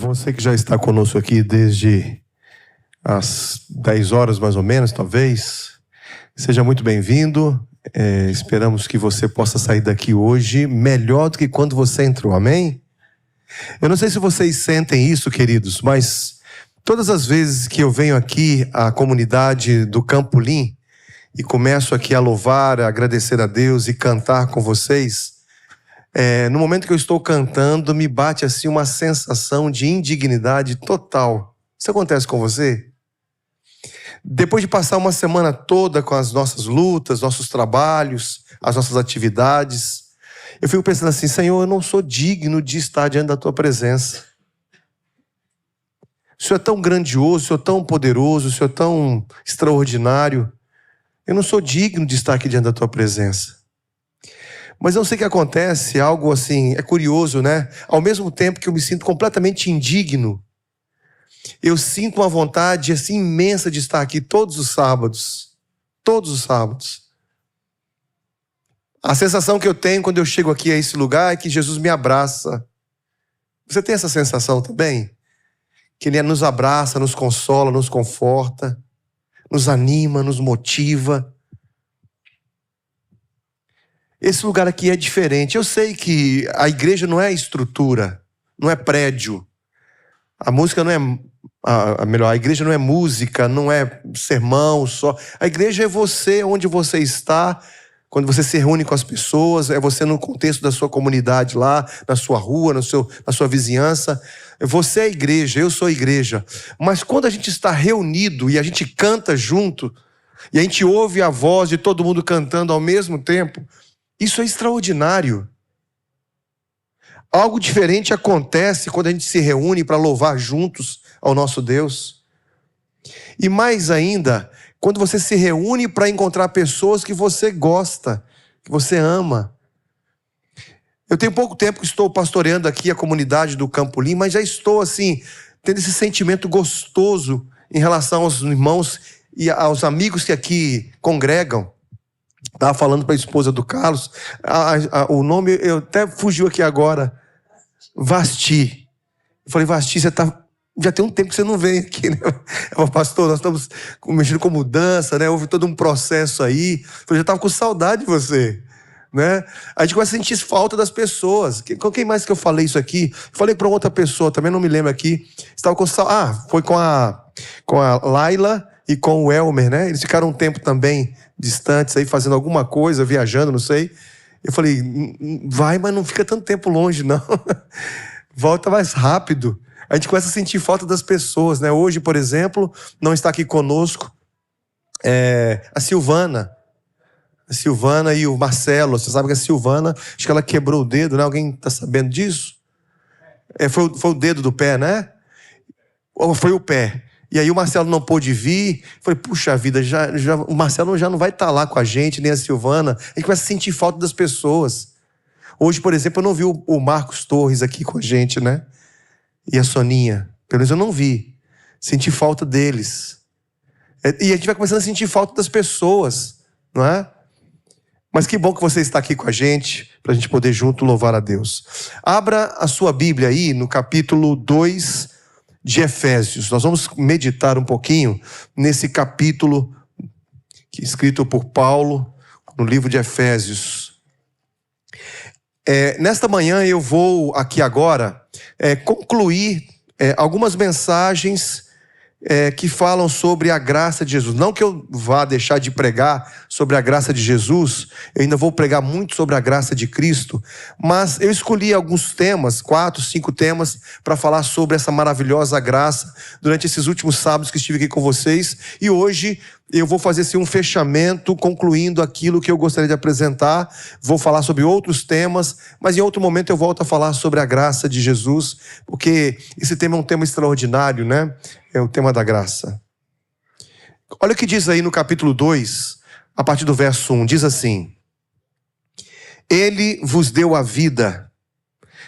Você que já está conosco aqui desde as 10 horas mais ou menos, talvez, seja muito bem-vindo. Esperamos que você possa sair daqui hoje melhor do que quando você entrou, amém? Eu não sei se vocês sentem isso, queridos, mas todas as vezes que eu venho aqui à comunidade do Campolim e começo aqui a louvar, a agradecer a Deus e cantar com vocês, no momento que eu estou cantando, me bate assim uma sensação de indignidade total. Isso acontece com você? Depois de passar uma semana toda com as nossas lutas, nossos trabalhos, as nossas atividades, eu fico pensando assim: Senhor, eu não sou digno de estar diante da Tua presença. O Senhor é tão grandioso, o Senhor é tão poderoso, o Senhor é tão extraordinário. Eu não sou digno de estar aqui diante da Tua presença. Mas eu não sei o que acontece, algo assim, é curioso, né? Ao mesmo tempo que eu me sinto completamente indigno, eu sinto uma vontade assim imensa de estar aqui todos os sábados. Todos os sábados. A sensação que eu tenho quando eu chego aqui a esse lugar é que Jesus me abraça. Você tem essa sensação também? Que Ele nos abraça, nos consola, nos conforta, nos anima, nos motiva. Esse lugar aqui é diferente. Eu sei que a igreja não é estrutura, não é prédio. A música não é... a igreja não é música, não é sermão só. A igreja é você, onde você está, quando você se reúne com as pessoas, é você no contexto da sua comunidade lá, na sua rua, na sua vizinhança. Você é a igreja, eu sou a igreja. Mas quando a gente está reunido e a gente canta junto, e a gente ouve a voz de todo mundo cantando ao mesmo tempo, isso é extraordinário. Algo diferente acontece quando a gente se reúne para louvar juntos ao nosso Deus. E mais ainda, quando você se reúne para encontrar pessoas que você gosta, que você ama. Eu tenho pouco tempo que estou pastoreando aqui a comunidade do Campolim, mas já estou assim, tendo esse sentimento gostoso em relação aos irmãos e aos amigos que aqui congregam. Estava falando para a esposa do Carlos, o nome eu até fugiu aqui agora, Vasti. Eu falei: Vasti, você já tem um tempo que você não vem aqui, né? Pastor, nós estamos mexendo com mudança, né? Houve todo um processo aí. Eu já estava com saudade de você, né? A gente começa a sentir falta das pessoas. Com quem mais que eu falei isso aqui? Falei para outra pessoa, também não me lembro aqui. Estava com saudade. Foi com a Laila e com o Elmer, né? Eles ficaram um tempo também distantes aí, fazendo alguma coisa, viajando, não sei. Eu falei: vai, mas não fica tanto tempo longe, não. Volta mais rápido. A gente começa a sentir falta das pessoas, né? Hoje, por exemplo, não está aqui conosco a Silvana. A Silvana e o Marcelo. Você sabe que a Silvana, acho que ela quebrou o dedo, né? Alguém está sabendo disso? Foi o dedo do pé, né? Ou foi o pé? E aí o Marcelo não pôde vir. Falei: puxa vida, o Marcelo já não vai estar lá com a gente, nem a Silvana. A gente começa a sentir falta das pessoas. Hoje, por exemplo, eu não vi o Marcos Torres aqui com a gente, né? E a Soninha. Pelo menos eu não vi. Senti falta deles. E a gente vai começando a sentir falta das pessoas, não é? Mas que bom que você está aqui com a gente, para a gente poder junto louvar a Deus. Abra a sua Bíblia aí no capítulo 2 de Efésios. Nós vamos meditar um pouquinho nesse capítulo escrito por Paulo no livro de Efésios. Nesta manhã eu vou aqui agora concluir algumas mensagens que falam sobre a graça de Jesus. Não que eu vá deixar de pregar sobre a graça de Jesus, eu ainda vou pregar muito sobre a graça de Cristo, mas eu escolhi alguns temas, 4, 5 temas, para falar sobre essa maravilhosa graça durante esses últimos sábados que estive aqui com vocês, e hoje eu vou fazer assim, um fechamento, concluindo aquilo que eu gostaria de apresentar. Vou falar sobre outros temas, mas em outro momento eu volto a falar sobre a graça de Jesus, porque esse tema é um tema extraordinário, né? É o tema da graça. Olha o que diz aí no capítulo 2, a partir do verso 1, diz assim: Ele vos deu a vida,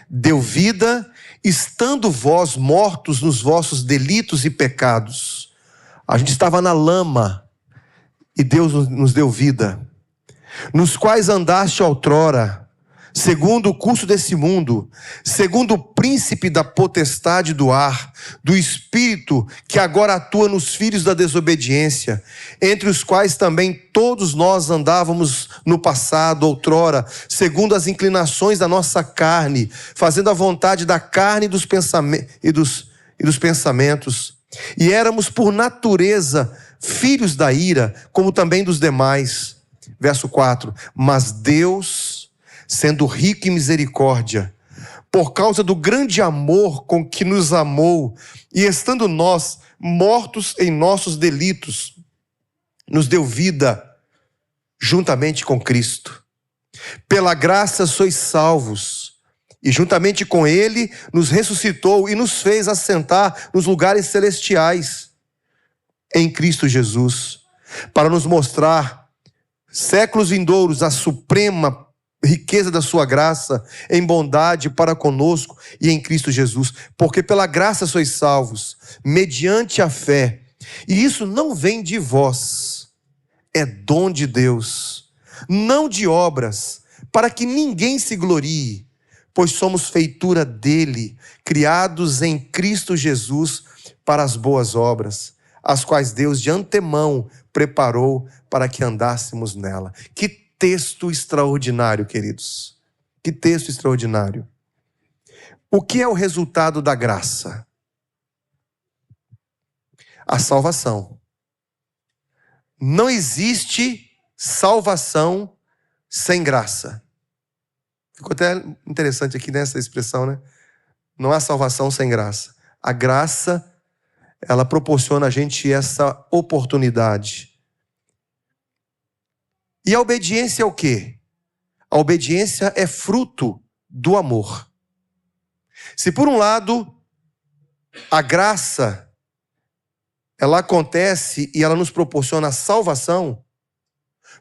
deu vida, estando vós mortos nos vossos delitos e pecados. A gente estava na lama, e Deus nos deu vida, nos quais andaste outrora, segundo o curso desse mundo, segundo o príncipe da potestade do ar, do espírito que agora atua nos filhos da desobediência, entre os quais também todos nós andávamos no passado, outrora, segundo as inclinações da nossa carne, fazendo a vontade da carne e dos pensamentos. E éramos por natureza filhos da ira, como também dos demais. Verso 4. Mas Deus, sendo rico em misericórdia, por causa do grande amor com que nos amou, e estando nós mortos em nossos delitos, nos deu vida juntamente com Cristo. Pela graça sois salvos, e juntamente com Ele nos ressuscitou e nos fez assentar nos lugares celestiais em Cristo Jesus, para nos mostrar séculos vindouros a suprema riqueza da sua graça em bondade para conosco e em Cristo Jesus. Porque pela graça sois salvos, mediante a fé. E isso não vem de vós, é dom de Deus, não de obras, para que ninguém se glorie, pois somos feitura dele, criados em Cristo Jesus para as boas obras, as quais Deus de antemão preparou para que andássemos nela. Que texto extraordinário, queridos. Que texto extraordinário. O que é o resultado da graça? A salvação. Não existe salvação sem graça. Ficou até interessante aqui nessa expressão, né? Não há salvação sem graça. A graça, ela proporciona a gente essa oportunidade. E a obediência é o quê? A obediência é fruto do amor. Se por um lado, a graça, ela acontece e ela nos proporciona a salvação,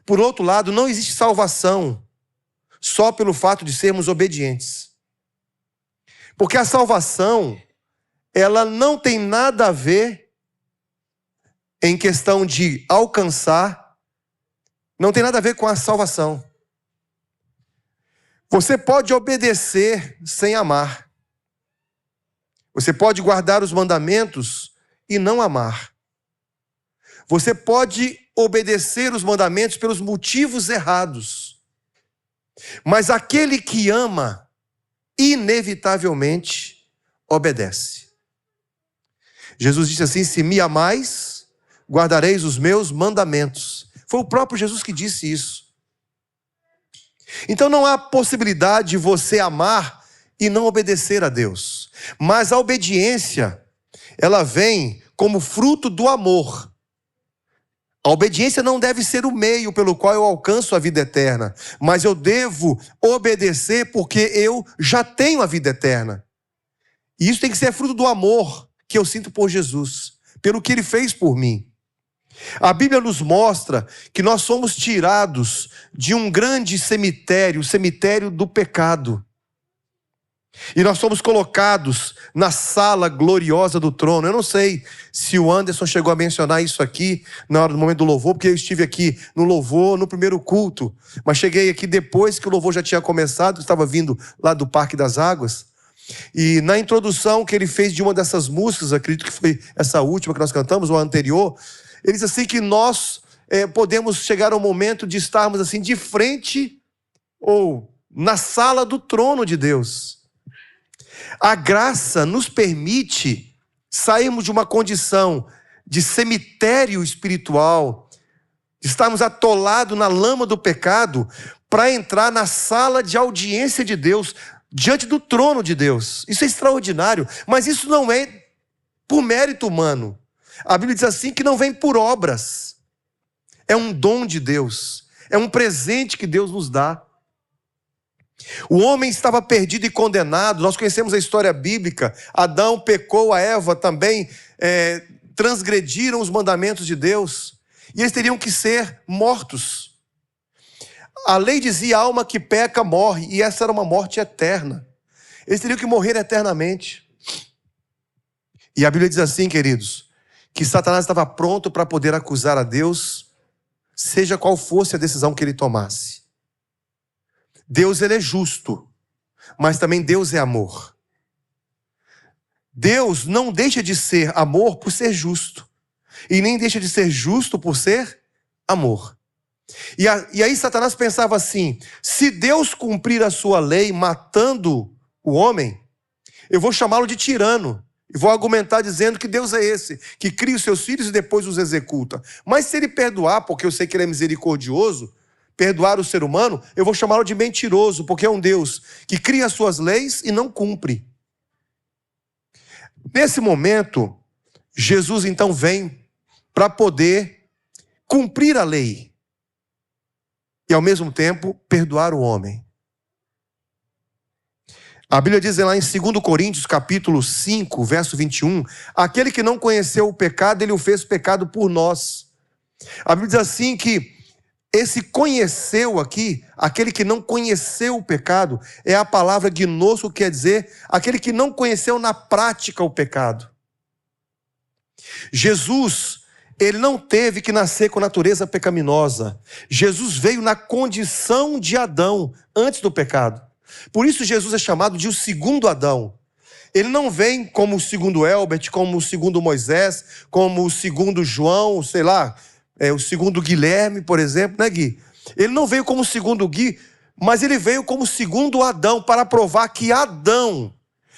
por outro lado, não existe salvação só pelo fato de sermos obedientes. Porque a salvação, ela não tem nada a ver em questão de alcançar, não tem nada a ver com a salvação. Você pode obedecer sem amar. Você pode guardar os mandamentos e não amar. Você pode obedecer os mandamentos pelos motivos errados. Mas aquele que ama, inevitavelmente, obedece. Jesus disse assim: se me amais, guardareis os meus mandamentos. Foi o próprio Jesus que disse isso. Então não há possibilidade de você amar e não obedecer a Deus. Mas a obediência, ela vem como fruto do amor. A obediência não deve ser o meio pelo qual eu alcanço a vida eterna, mas eu devo obedecer porque eu já tenho a vida eterna. E isso tem que ser fruto do amor que eu sinto por Jesus, pelo que Ele fez por mim. A Bíblia nos mostra que nós somos tirados de um grande cemitério, o cemitério do pecado. E nós somos colocados na sala gloriosa do trono. Eu não sei se o Anderson chegou a mencionar isso aqui na hora do momento do louvor, porque eu estive aqui no louvor, no primeiro culto, mas cheguei aqui depois que o louvor já tinha começado, estava vindo lá do Parque das Águas. E na introdução que ele fez de uma dessas músicas, acredito que foi essa última que nós cantamos, ou a anterior, ele diz assim que nós podemos chegar ao momento de estarmos assim de frente ou na sala do trono de Deus. A graça nos permite sairmos de uma condição de cemitério espiritual, de estarmos atolados na lama do pecado, para entrar na sala de audiência de Deus, diante do trono de Deus. Isso é extraordinário, mas isso não é por mérito humano. A Bíblia diz assim que não vem por obras. É um dom de Deus. É um presente que Deus nos dá. O homem estava perdido e condenado. Nós conhecemos a história bíblica. Adão pecou, a Eva também transgrediram os mandamentos de Deus. E eles teriam que ser mortos. A lei dizia: a alma que peca morre. E essa era uma morte eterna. Eles teriam que morrer eternamente. E a Bíblia diz assim, queridos, que Satanás estava pronto para poder acusar a Deus, seja qual fosse a decisão que ele tomasse. Deus, ele é justo, mas também Deus é amor. Deus não deixa de ser amor por ser justo, e nem deixa de ser justo por ser amor. E aí Satanás pensava assim: se Deus cumprir a sua lei matando o homem, eu vou chamá-lo de tirano. E vou argumentar dizendo que Deus é esse, que cria os seus filhos e depois os executa. Mas se ele perdoar, porque eu sei que ele é misericordioso, perdoar o ser humano, eu vou chamá-lo de mentiroso, porque é um Deus que cria as suas leis e não cumpre. Nesse momento, Jesus então vem para poder cumprir a lei e ao mesmo tempo perdoar o homem. A Bíblia diz lá em 2 Coríntios, capítulo 5, verso 21, aquele que não conheceu o pecado, ele o fez pecado por nós. A Bíblia diz assim que esse conheceu aqui, aquele que não conheceu o pecado, é a palavra gnosko, que quer dizer aquele que não conheceu na prática o pecado. Jesus, ele não teve que nascer com natureza pecaminosa. Jesus veio na condição de Adão, antes do pecado. Por isso Jesus é chamado de o segundo Adão. Ele não vem como o segundo Elbert, como o segundo Moisés, como o segundo João, sei lá, o segundo Guilherme, por exemplo, né, Gui? Ele não veio como o segundo Gui, mas ele veio como o segundo Adão, para provar que Adão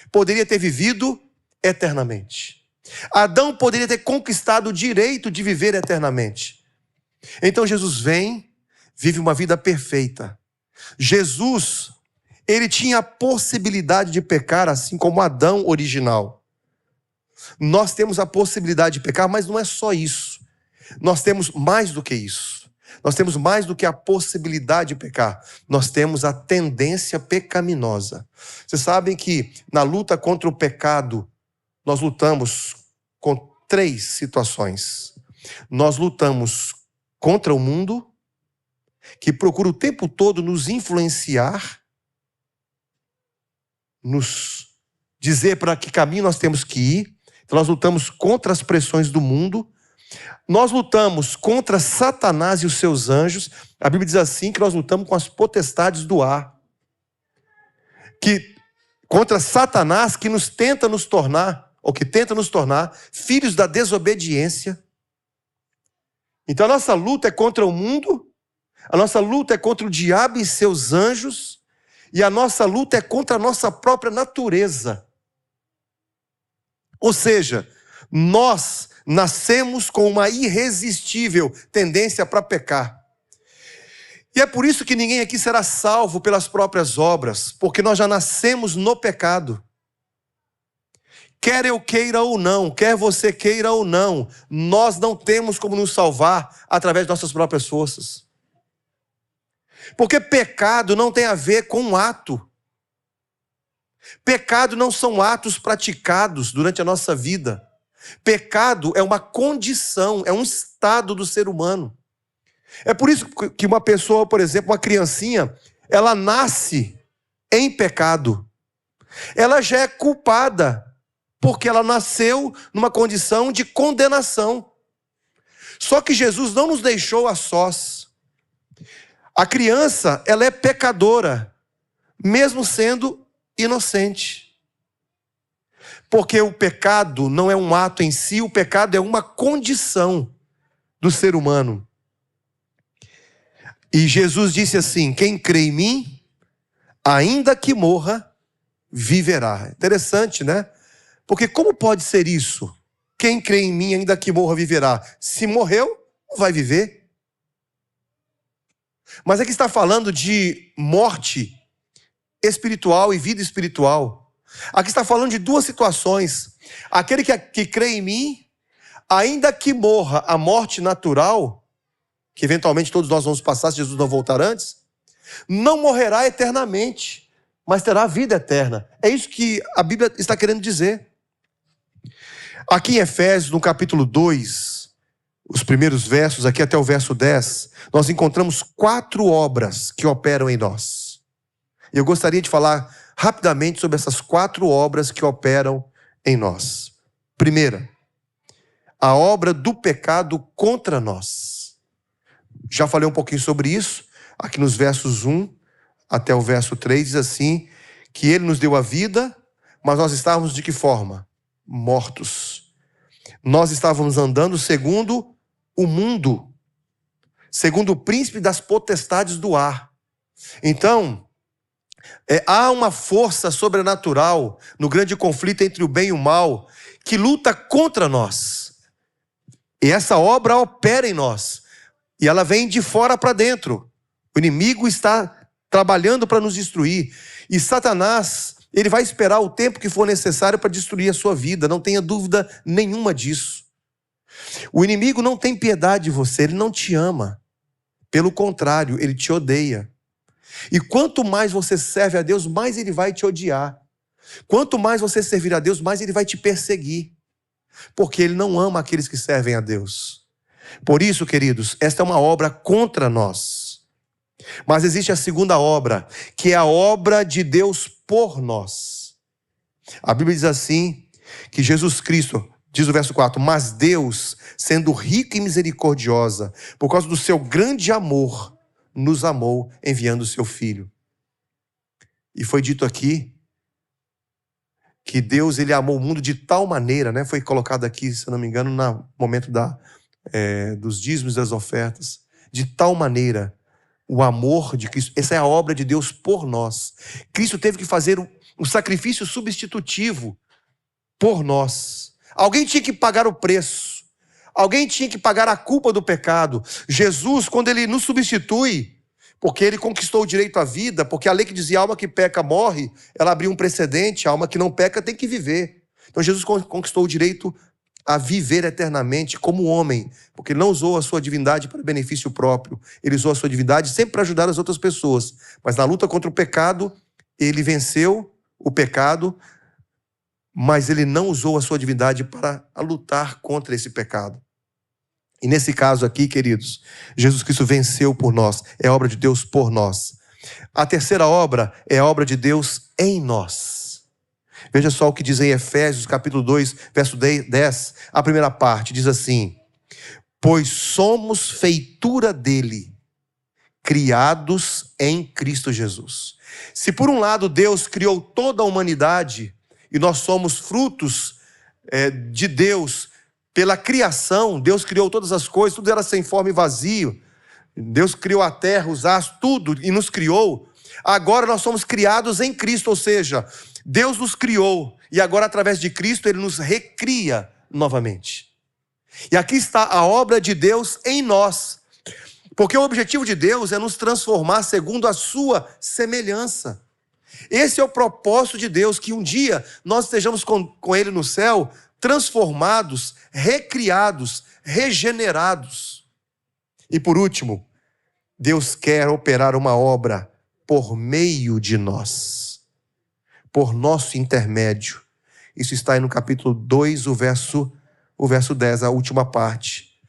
poderia ter vivido eternamente. Adão poderia ter conquistado o direito de viver eternamente. Então Jesus vem, vive uma vida perfeita. Jesus, ele tinha a possibilidade de pecar, assim como Adão original. Nós temos a possibilidade de pecar, mas não é só isso. Nós temos mais do que isso. Nós temos mais do que a possibilidade de pecar. Nós temos a tendência pecaminosa. Vocês sabem que na luta contra o pecado, nós lutamos com 3 situações. Nós lutamos contra o mundo, que procura o tempo todo nos influenciar, nos dizer para que caminho nós temos que ir. Então nós lutamos contra as pressões do mundo. Nós lutamos contra Satanás e os seus anjos. A Bíblia diz assim que nós lutamos com as potestades do ar. Contra Satanás que nos tenta nos tornar, ou que tenta nos tornar, filhos da desobediência. Então a nossa luta é contra o mundo, a nossa luta é contra o diabo e seus anjos, e a nossa luta é contra a nossa própria natureza. Ou seja, nós nascemos com uma irresistível tendência para pecar. E é por isso que ninguém aqui será salvo pelas próprias obras, porque nós já nascemos no pecado. Quer eu queira ou não, quer você queira ou não, nós não temos como nos salvar através de nossas próprias forças. Porque pecado não tem a ver com um ato. Pecado não são atos praticados durante a nossa vida. Pecado é uma condição, é um estado do ser humano. É por isso que uma pessoa, por exemplo, uma criancinha, ela nasce em pecado. Ela já é culpada, porque ela nasceu numa condição de condenação. Só que Jesus não nos deixou a sós. A criança, ela é pecadora, mesmo sendo inocente. Porque o pecado não é um ato em si, o pecado é uma condição do ser humano. E Jesus disse assim: quem crê em mim, ainda que morra, viverá. Interessante, né? Porque como pode ser isso? Quem crê em mim, ainda que morra, viverá. Se morreu, não vai viver. Mas aqui está falando de morte espiritual e vida espiritual. Aqui está falando de 2 situações. Aquele que crê em mim, ainda que morra a morte natural, que eventualmente todos nós vamos passar se Jesus não voltar antes, não morrerá eternamente, mas terá vida eterna. É isso que a Bíblia está querendo dizer. Aqui em Efésios, no capítulo 2, os primeiros versos, aqui até o verso 10, nós encontramos 4 obras que operam em nós. E eu gostaria de falar rapidamente sobre essas 4 obras que operam em nós. Primeira, a obra do pecado contra nós. Já falei um pouquinho sobre isso, aqui nos versos 1 até o verso 3, diz assim, que ele nos deu a vida, mas nós estávamos de que forma? Mortos. Nós estávamos andando segundo o mundo, segundo o príncipe das potestades do ar. Então, há uma força sobrenatural no grande conflito entre o bem e o mal, que luta contra nós. E essa obra opera em nós. E ela vem de fora para dentro. O inimigo está trabalhando para nos destruir. E Satanás, ele vai esperar o tempo que for necessário para destruir a sua vida. Não tenha dúvida nenhuma disso. O inimigo não tem piedade de você, ele não te ama. Pelo contrário, ele te odeia. E quanto mais você serve a Deus, mais ele vai te odiar. Quanto mais você servir a Deus, mais ele vai te perseguir. Porque ele não ama aqueles que servem a Deus. Por isso, queridos, esta é uma obra contra nós. Mas existe a segunda obra, que é a obra de Deus por nós. A Bíblia diz assim, que Jesus Cristo, diz o verso 4, mas Deus, sendo rico e misericordiosa, por causa do seu grande amor, nos amou, enviando o seu Filho. E foi dito aqui, que Deus, ele amou o mundo de tal maneira, né? Foi colocado aqui, se eu não me engano, no momento dos dízimos e das ofertas, de tal maneira, o amor de Cristo, essa é a obra de Deus por nós. Cristo teve que fazer um sacrifício substitutivo por nós. Alguém tinha que pagar o preço, alguém tinha que pagar a culpa do pecado. Jesus, quando ele nos substitui, porque ele conquistou o direito à vida, porque a lei que dizia a alma que peca morre, ela abriu um precedente, a alma que não peca tem que viver. Então Jesus conquistou o direito a viver eternamente como homem, porque ele não usou a sua divindade para benefício próprio, ele usou a sua divindade sempre para ajudar as outras pessoas, mas na luta contra o pecado, ele venceu o pecado, mas ele não usou a sua divindade para lutar contra esse pecado. E nesse caso aqui, queridos, Jesus Cristo venceu por nós, é obra de Deus por nós. A terceira obra é a obra de Deus em nós. Veja só o que diz em Efésios, capítulo 2, verso 10, a primeira parte, diz assim, pois somos feitura dele, criados em Cristo Jesus. Se por um lado Deus criou toda a humanidade, e nós somos frutos de Deus pela criação, Deus criou todas as coisas, tudo era sem forma e vazio, Deus criou a terra, os astros, tudo, e nos criou. Agora nós somos criados em Cristo, ou seja, Deus nos criou, e agora através de Cristo Ele nos recria novamente. E aqui está a obra de Deus em nós, porque o objetivo de Deus é nos transformar segundo a sua semelhança. Esse é o propósito de Deus, que um dia nós estejamos com Ele no céu, transformados, recriados, regenerados. E por último, Deus quer operar uma obra por meio de nós, por nosso intermédio. Isso está aí no capítulo 2, o verso 10, a última parte.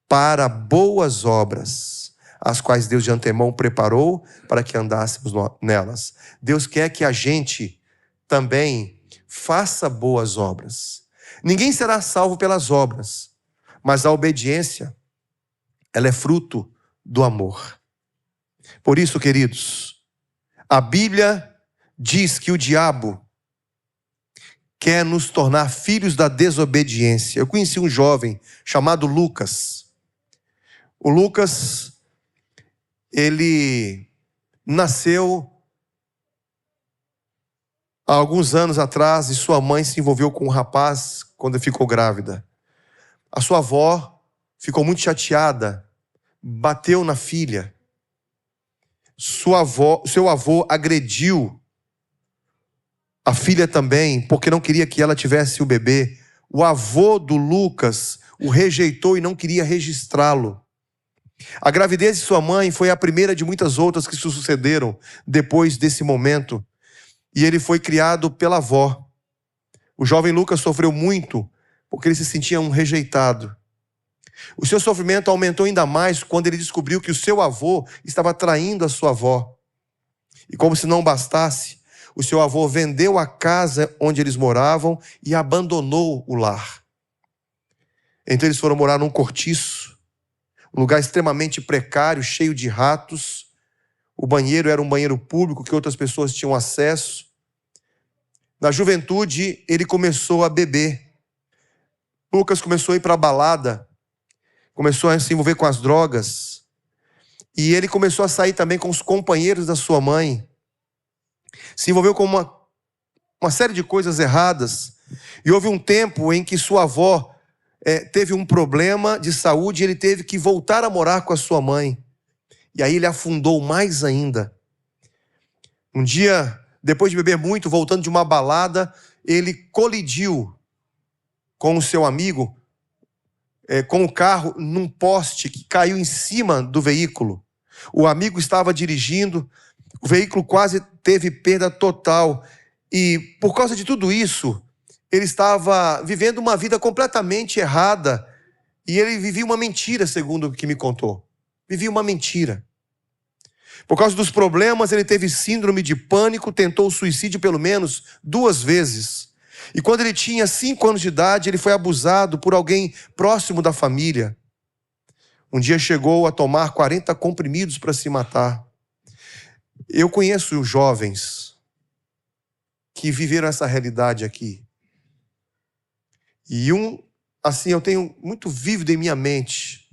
Para boas obras, as quais Deus de antemão preparou para que andássemos nelas. Deus quer que a gente também faça boas obras. Ninguém será salvo pelas obras, mas a obediência, ela é fruto do amor. Por isso, queridos, a Bíblia diz que o diabo quer nos tornar filhos da desobediência. Eu conheci um jovem chamado Lucas. O Lucas, ele nasceu há alguns anos atrás e sua mãe se envolveu com um rapaz quando ficou grávida. A sua avó ficou muito chateada, bateu na filha. Seu avô agrediu a filha também, porque não queria que ela tivesse o bebê. O avô do Lucas o rejeitou e não queria registrá-lo. A gravidez de sua mãe foi a primeira de muitas outras que se sucederam depois desse momento. E ele foi criado pela avó. O jovem Lucas sofreu muito, porque ele se sentia um rejeitado. O seu sofrimento aumentou ainda mais quando ele descobriu que o seu avô estava traindo a sua avó. E como se não bastasse, o seu avô vendeu a casa onde eles moravam e abandonou o lar. Então eles foram morar num cortiço, um lugar extremamente precário, cheio de ratos. O banheiro era um banheiro público que outras pessoas tinham acesso. Na juventude, ele começou a beber. Lucas começou a ir para a balada, começou a se envolver com as drogas. E ele começou a sair também com os companheiros da sua mãe. Se envolveu com uma série de coisas erradas. E houve um tempo em que sua avó teve um problema de saúde e ele teve que voltar a morar com a sua mãe. E aí ele afundou mais ainda. Um dia, depois de beber muito, voltando de uma balada, ele colidiu com o seu amigo, com o carro, num poste que caiu em cima do veículo. O amigo estava dirigindo, o veículo quase teve perda total. E por causa de tudo isso, ele estava vivendo uma vida completamente errada. E ele vivia uma mentira, segundo o que me contou. Vivia uma mentira. Por causa dos problemas, ele teve síndrome de pânico, tentou o suicídio pelo menos 2 vezes. E quando ele tinha 5 anos de idade, ele foi abusado por alguém próximo da família. Um dia chegou a tomar 40 comprimidos para se matar. Eu conheço jovens que viveram essa realidade aqui. E assim, eu tenho muito vívido em minha mente,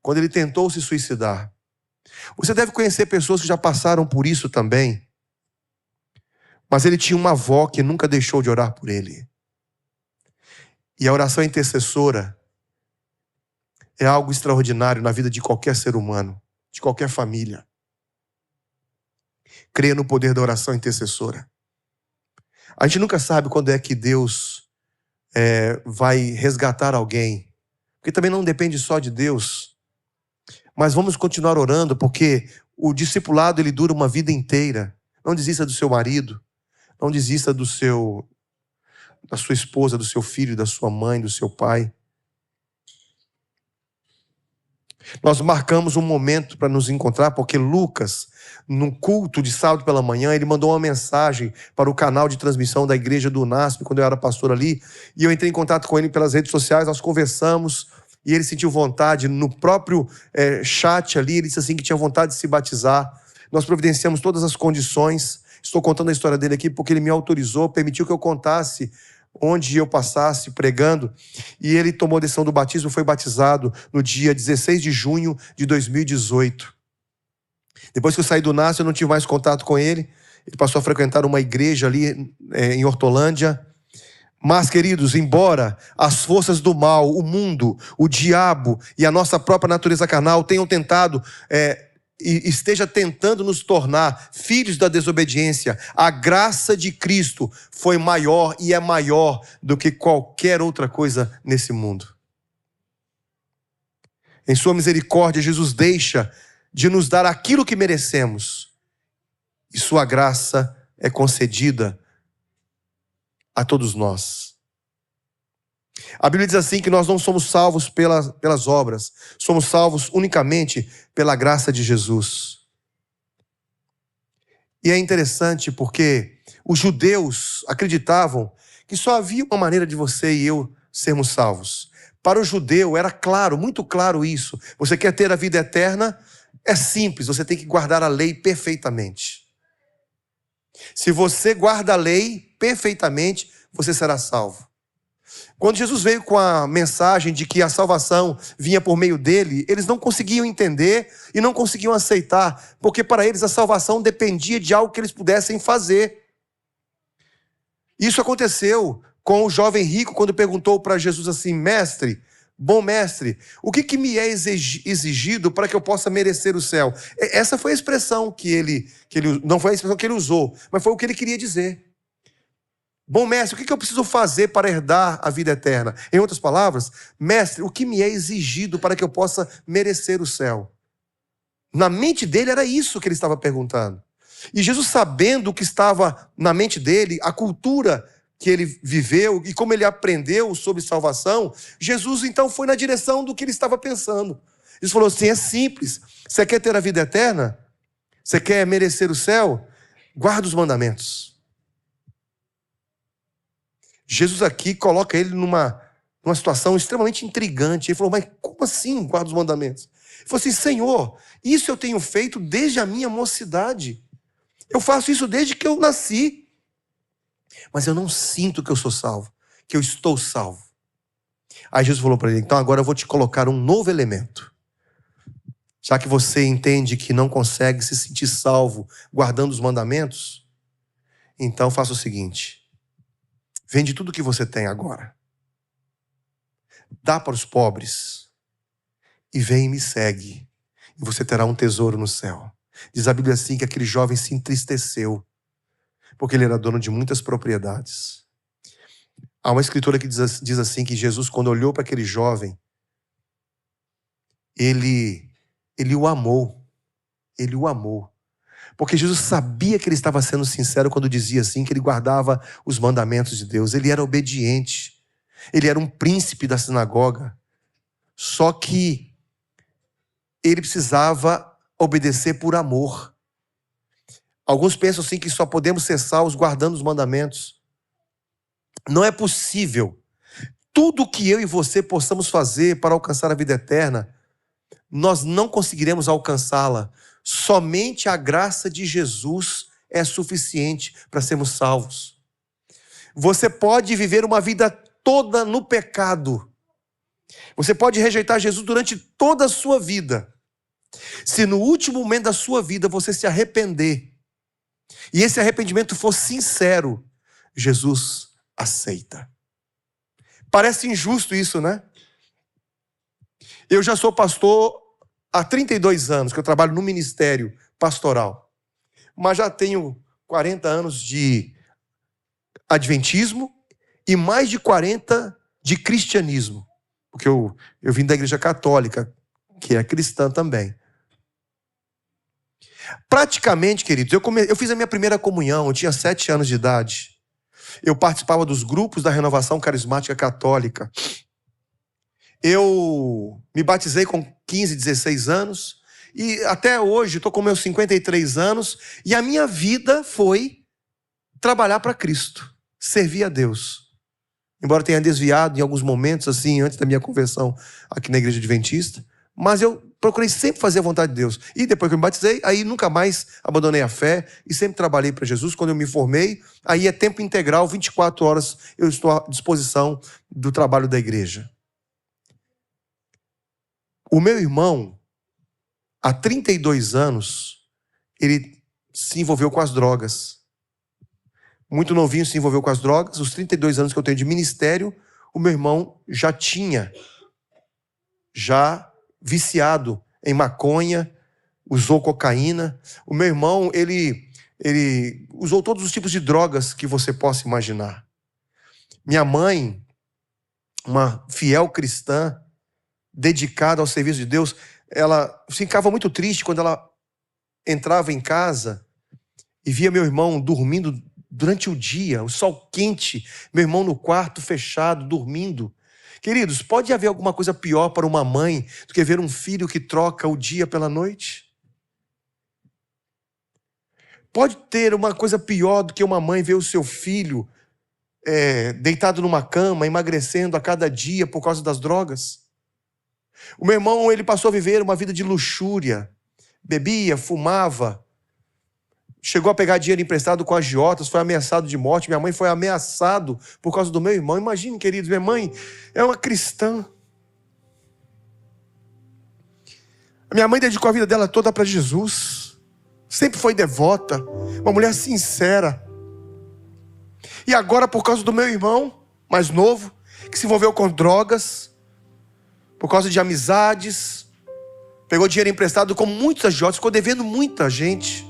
quando ele tentou se suicidar. Você deve conhecer pessoas que já passaram por isso também. Mas ele tinha uma avó que nunca deixou de orar por ele. E a oração intercessora é algo extraordinário na vida de qualquer ser humano, de qualquer família. Creia no poder da oração intercessora. A gente nunca sabe quando é que Deus vai resgatar alguém. Porque também não depende só de Deus. Mas vamos continuar orando, porque o discipulado ele dura uma vida inteira. Não desista do seu marido. Não desista da sua esposa, do seu filho, da sua mãe, do seu pai. Nós marcamos um momento para nos encontrar, porque Lucas, no culto de sábado pela manhã, ele mandou uma mensagem para o canal de transmissão da igreja do UNASP, quando eu era pastor ali, e eu entrei em contato com ele pelas redes sociais, nós conversamos, e ele sentiu vontade, no próprio chat ali, ele disse assim que tinha vontade de se batizar. Nós providenciamos todas as condições. Estou contando a história dele aqui porque ele me autorizou, permitiu que eu contasse onde eu passasse pregando, e ele tomou a decisão do batismo, foi batizado no dia 16 de junho de 2018. Depois que eu saí do NAS, eu não tive mais contato com ele. Ele passou a frequentar uma igreja ali em Hortolândia. Mas, queridos, embora as forças do mal, o mundo, o diabo e a nossa própria natureza carnal tenham tentado e esteja tentando nos tornar filhos da desobediência, a graça de Cristo foi maior e é maior do que qualquer outra coisa nesse mundo. Em sua misericórdia, Jesus deixa de nos dar aquilo que merecemos, e sua graça é concedida a todos nós. A Bíblia diz assim que nós não somos salvos pelas obras, somos salvos unicamente pela graça de Jesus. E é interessante porque os judeus acreditavam que só havia uma maneira de você e eu sermos salvos. Para o judeu era claro, muito claro isso. Você quer ter a vida eterna? É simples, você tem que guardar a lei perfeitamente. Se você guarda a lei perfeitamente, você será salvo. Quando Jesus veio com a mensagem de que a salvação vinha por meio dele, eles não conseguiam entender e não conseguiam aceitar, porque para eles a salvação dependia de algo que eles pudessem fazer. Isso aconteceu com o jovem rico quando perguntou para Jesus assim: mestre, bom mestre, o que me é exigido para que eu possa merecer o céu? Essa foi a expressão que ele não foi a expressão que ele usou, mas foi o que ele queria dizer. Bom mestre, o que eu preciso fazer para herdar a vida eterna? Em outras palavras, mestre, o que me é exigido para que eu possa merecer o céu? Na mente dele era isso que ele estava perguntando. E Jesus, sabendo o que estava na mente dele, a cultura que ele viveu e como ele aprendeu sobre salvação, Jesus então foi na direção do que ele estava pensando. Jesus falou assim: é simples, você quer ter a vida eterna? Você quer merecer o céu? Guarda os mandamentos. Jesus aqui coloca ele numa situação extremamente intrigante. Ele falou: mas como assim guarda os mandamentos? Ele falou assim: Senhor, isso eu tenho feito desde a minha mocidade. Eu faço isso desde que eu nasci. Mas eu não sinto que eu sou salvo, que eu estou salvo. Aí Jesus falou para ele: então agora eu vou te colocar um novo elemento. Já que você entende que não consegue se sentir salvo guardando os mandamentos, então faça o seguinte: vende tudo que você tem agora, dá para os pobres e vem e me segue, e você terá um tesouro no céu. Diz a Bíblia assim que aquele jovem se entristeceu, porque ele era dono de muitas propriedades. Há uma escritura que diz assim que Jesus, quando olhou para aquele jovem, ele o amou. Ele o amou. Porque Jesus sabia que ele estava sendo sincero quando dizia assim, que ele guardava os mandamentos de Deus. Ele era obediente. Ele era um príncipe da sinagoga. Só que ele precisava obedecer por amor. Alguns pensam assim que só podemos ser salvos guardando os mandamentos. Não é possível. Tudo que eu e você possamos fazer para alcançar a vida eterna, nós não conseguiremos alcançá-la. Somente a graça de Jesus é suficiente para sermos salvos. Você pode viver uma vida toda no pecado. Você pode rejeitar Jesus durante toda a sua vida. Se no último momento da sua vida você se arrepender, e esse arrependimento for sincero, Jesus aceita. Parece injusto isso, né? Eu já sou pastor há 32 anos, que eu trabalho no ministério pastoral. Mas já tenho 40 anos de adventismo e mais de 40 de cristianismo. Porque eu vim da igreja católica, que é cristã também. Praticamente, queridos, eu fiz a minha primeira comunhão, eu tinha 7 anos de idade. Eu participava dos grupos da Renovação Carismática Católica. Eu me batizei com 15, 16 anos. E até hoje, estou com meus 53 anos. E a minha vida foi trabalhar para Cristo, servir a Deus. Embora tenha desviado em alguns momentos, assim, antes da minha conversão aqui na Igreja Adventista. Mas eu procurei sempre fazer a vontade de Deus. E depois que eu me batizei, aí nunca mais abandonei a fé e sempre trabalhei para Jesus. Quando eu me formei, aí é tempo integral, 24 horas eu estou à disposição do trabalho da igreja. O meu irmão, há 32 anos, ele se envolveu com as drogas. Muito novinho se envolveu com as drogas. Os 32 anos que eu tenho de ministério, o meu irmão já tinha viciado em maconha, usou cocaína. O meu irmão, ele usou todos os tipos de drogas que você possa imaginar. Minha mãe, uma fiel cristã, dedicada ao serviço de Deus, ela ficava muito triste quando ela entrava em casa e via meu irmão dormindo durante o dia, o sol quente, meu irmão no quarto fechado, dormindo. Queridos, pode haver alguma coisa pior para uma mãe do que ver um filho que troca o dia pela noite? Pode ter uma coisa pior do que uma mãe ver o seu filho deitado numa cama, emagrecendo a cada dia por causa das drogas? O meu irmão, ele passou a viver uma vida de luxúria, bebia, fumava, chegou a pegar dinheiro emprestado com agiotas, foi ameaçado de morte. Minha mãe foi ameaçada por causa do meu irmão. Imagine, queridos, minha mãe é uma cristã. Minha mãe dedicou a vida dela toda para Jesus. Sempre foi devota, uma mulher sincera. E agora, por causa do meu irmão, mais novo, que se envolveu com drogas, por causa de amizades, pegou dinheiro emprestado com muitos agiotas, ficou devendo muita gente.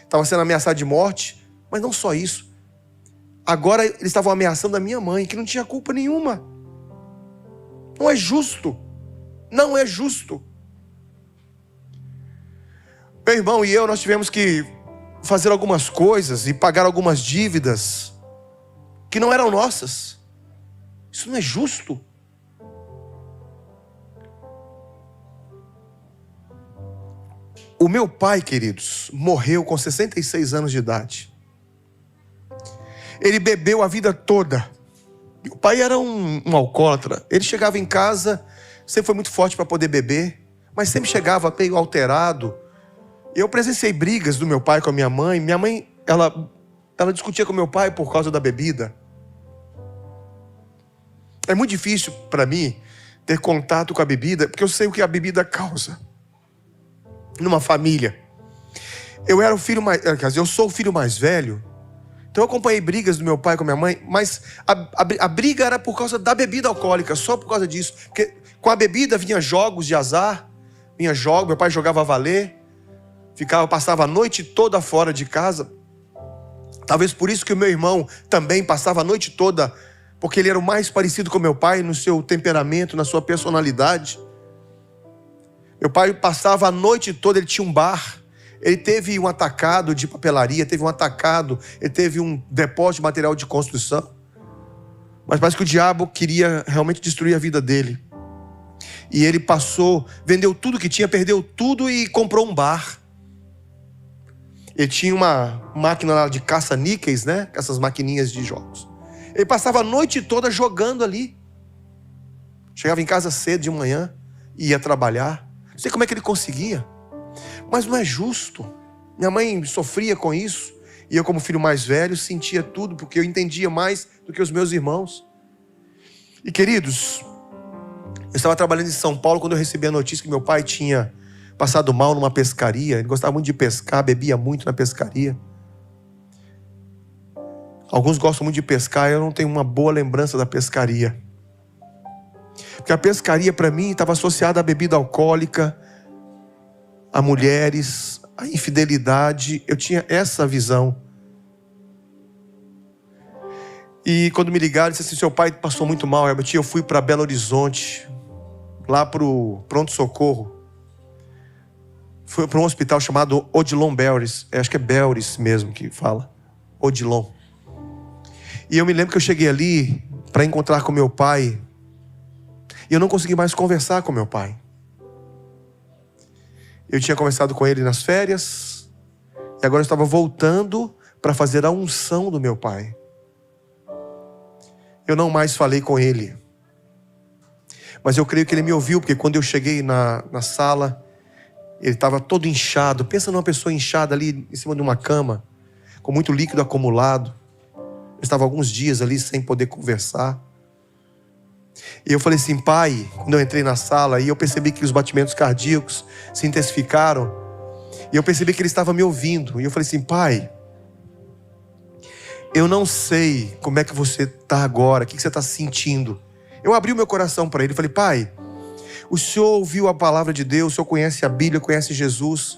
Estava sendo ameaçado de morte, mas não só isso. Agora eles estavam ameaçando a minha mãe, que não tinha culpa nenhuma. Não é justo. Não é justo. Meu irmão e eu, nós tivemos que fazer algumas coisas e pagar algumas dívidas que não eram nossas. Isso não é justo. O meu pai, queridos, morreu com 66 anos de idade. Ele bebeu a vida toda. O pai era um alcoólatra. Ele chegava em casa, sempre foi muito forte para poder beber, mas sempre chegava meio alterado. Eu presenciei brigas do meu pai com a minha mãe. Minha mãe, ela discutia com meu pai por causa da bebida. É muito difícil para mim ter contato com a bebida, porque eu sei o que a bebida causa numa família. Eu sou o filho mais velho, então eu acompanhei brigas do meu pai com a minha mãe, mas a briga era por causa da bebida alcoólica, só por causa disso. Porque com a bebida vinha jogos de azar, meu pai jogava a valer, passava a noite toda fora de casa. Talvez por isso que o meu irmão também passava a noite toda, porque ele era o mais parecido com meu pai no seu temperamento, na sua personalidade. Meu pai passava a noite toda, ele tinha um bar, ele teve um atacado de papelaria, ele teve um depósito de material de construção. Mas parece que o diabo queria realmente destruir a vida dele. E ele vendeu tudo que tinha, perdeu tudo e comprou um bar. Ele tinha uma máquina lá de caça-níqueis, né? Essas maquininhas de jogos. Ele passava a noite toda jogando ali. Chegava em casa cedo de manhã, ia trabalhar. Não sei como é que ele conseguia. Mas não é justo. Minha mãe sofria com isso. E eu, como filho mais velho, sentia tudo, porque eu entendia mais do que os meus irmãos. E queridos, eu estava trabalhando em São Paulo quando eu recebi a notícia que meu pai tinha passado mal numa pescaria. Ele gostava muito de pescar, bebia muito na pescaria. Alguns gostam muito de pescar, eu não tenho uma boa lembrança da pescaria. Porque a pescaria para mim estava associada à bebida alcoólica, a mulheres, a infidelidade. Eu tinha essa visão. E quando me ligaram, disse assim: seu pai passou muito mal, Herbert. Eu fui para Belo Horizonte, lá para o pronto-socorro. Fui para um hospital chamado Odilon Bellis. Acho que é Bellis mesmo que fala. Odilon. E eu me lembro que eu cheguei ali para encontrar com meu pai. E eu não consegui mais conversar com meu pai. Eu tinha conversado com ele nas férias. E agora eu estava voltando para fazer a unção do meu pai. Eu não mais falei com ele. Mas eu creio que ele me ouviu, porque quando eu cheguei na sala, ele estava todo inchado. Pensa numa pessoa inchada ali em cima de uma cama, com muito líquido acumulado. Eu estava alguns dias ali sem poder conversar. E eu falei assim: pai, quando eu entrei na sala, e eu percebi que os batimentos cardíacos se intensificaram. E eu percebi que ele estava me ouvindo. E eu falei assim: pai, eu não sei como é que você está agora, o que você está sentindo. Eu abri o meu coração para ele. Falei: pai, o senhor ouviu a palavra de Deus, o senhor conhece a Bíblia, conhece Jesus.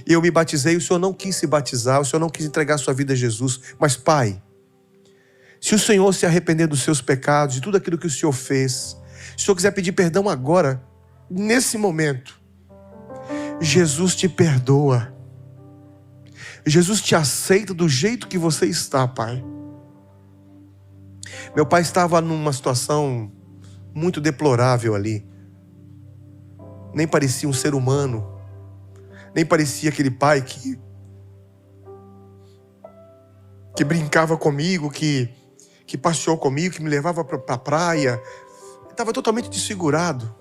Eu me batizei, o senhor não quis se batizar, o senhor não quis entregar a sua vida a Jesus. Mas pai, se o Senhor se arrepender dos seus pecados, de tudo aquilo que o Senhor fez, se o Senhor quiser pedir perdão agora, nesse momento, Jesus te perdoa. Jesus te aceita do jeito que você está, pai. Meu pai estava numa situação muito deplorável ali. Nem parecia um ser humano. Nem parecia aquele pai que brincava comigo, que passeou comigo, que me levava para a praia. Estava totalmente desfigurado.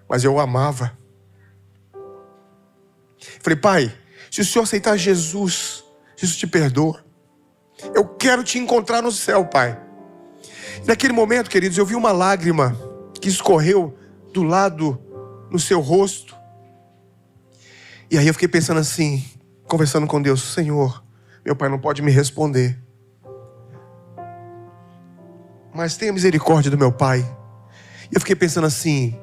Mas eu o amava. Falei: pai, se o senhor aceitar Jesus, Jesus te perdoa. Eu quero te encontrar no céu, pai. E naquele momento, queridos, eu vi uma lágrima que escorreu do lado no seu rosto. E aí eu fiquei pensando assim, conversando com Deus: Senhor, meu pai não pode me responder, mas tenha misericórdia do meu pai. E eu fiquei pensando assim: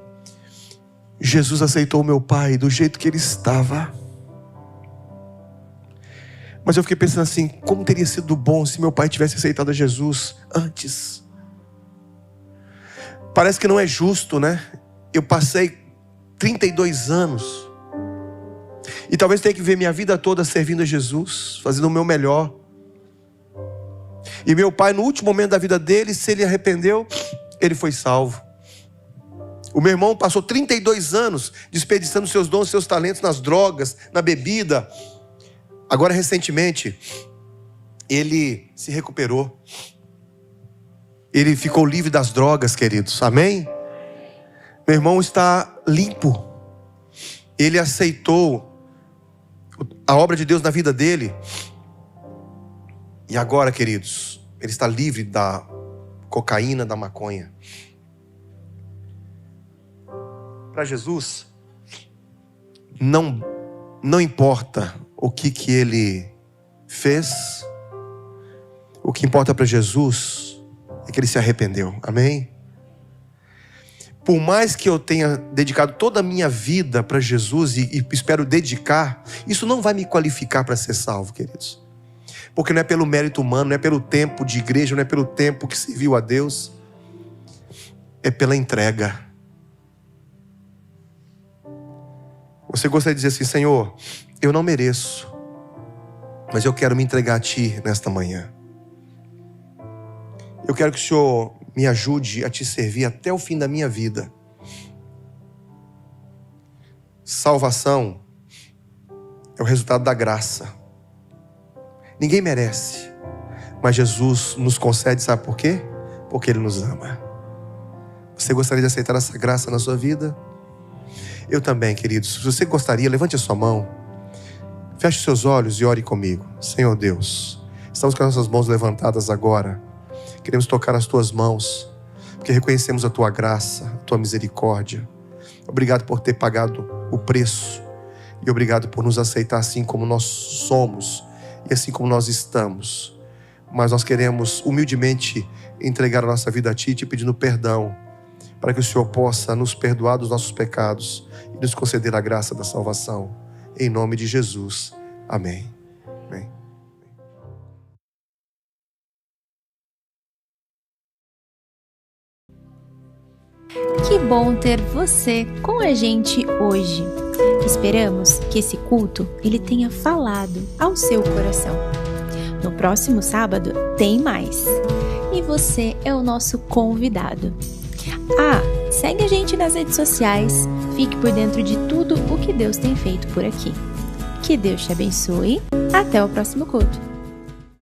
Jesus aceitou o meu pai do jeito que ele estava. Mas eu fiquei pensando assim: como teria sido bom se meu pai tivesse aceitado a Jesus antes? Parece que não é justo, né? Eu passei 32 anos. E talvez tenha que ver minha vida toda servindo a Jesus, fazendo o meu melhor. E meu pai, no último momento da vida dele, se ele arrependeu, ele foi salvo. O meu irmão passou 32 anos desperdiçando seus dons, seus talentos nas drogas, na bebida. Agora, recentemente, ele se recuperou. Ele ficou livre das drogas, queridos. Amém? Meu irmão está limpo. Ele aceitou a obra de Deus na vida dele. E agora, queridos, ele está livre da cocaína, da maconha. Para Jesus, não importa o que ele fez. O que importa para Jesus é que ele se arrependeu. Amém? Por mais que eu tenha dedicado toda a minha vida para Jesus e espero dedicar, isso não vai me qualificar para ser salvo, queridos. Porque não é pelo mérito humano, não é pelo tempo de igreja, não é pelo tempo que serviu a Deus. É pela entrega. Você gostaria de dizer assim: Senhor, eu não mereço, mas eu quero me entregar a Ti nesta manhã. Eu quero que o Senhor me ajude a Te servir até o fim da minha vida. Salvação é o resultado da graça. Ninguém merece, mas Jesus nos concede, sabe por quê? Porque Ele nos ama. Você gostaria de aceitar essa graça na sua vida? Eu também, queridos. Se você gostaria, levante a sua mão, feche os seus olhos e ore comigo. Senhor Deus, estamos com as nossas mãos levantadas agora. Queremos tocar as Tuas mãos, porque reconhecemos a Tua graça, a Tua misericórdia. Obrigado por ter pagado o preço. E obrigado por nos aceitar assim como nós somos e assim como nós estamos. Mas nós queremos humildemente entregar a nossa vida a Ti, Te pedindo perdão, para que o Senhor possa nos perdoar dos nossos pecados e nos conceder a graça da salvação. Em nome de Jesus. Amém. Amém. Que bom ter você com a gente hoje. Esperamos que esse culto ele tenha falado ao seu coração. No próximo sábado tem mais. E você é o nosso convidado. Segue a gente nas redes sociais. Fique por dentro de tudo o que Deus tem feito por aqui. Que Deus te abençoe. Até o próximo culto.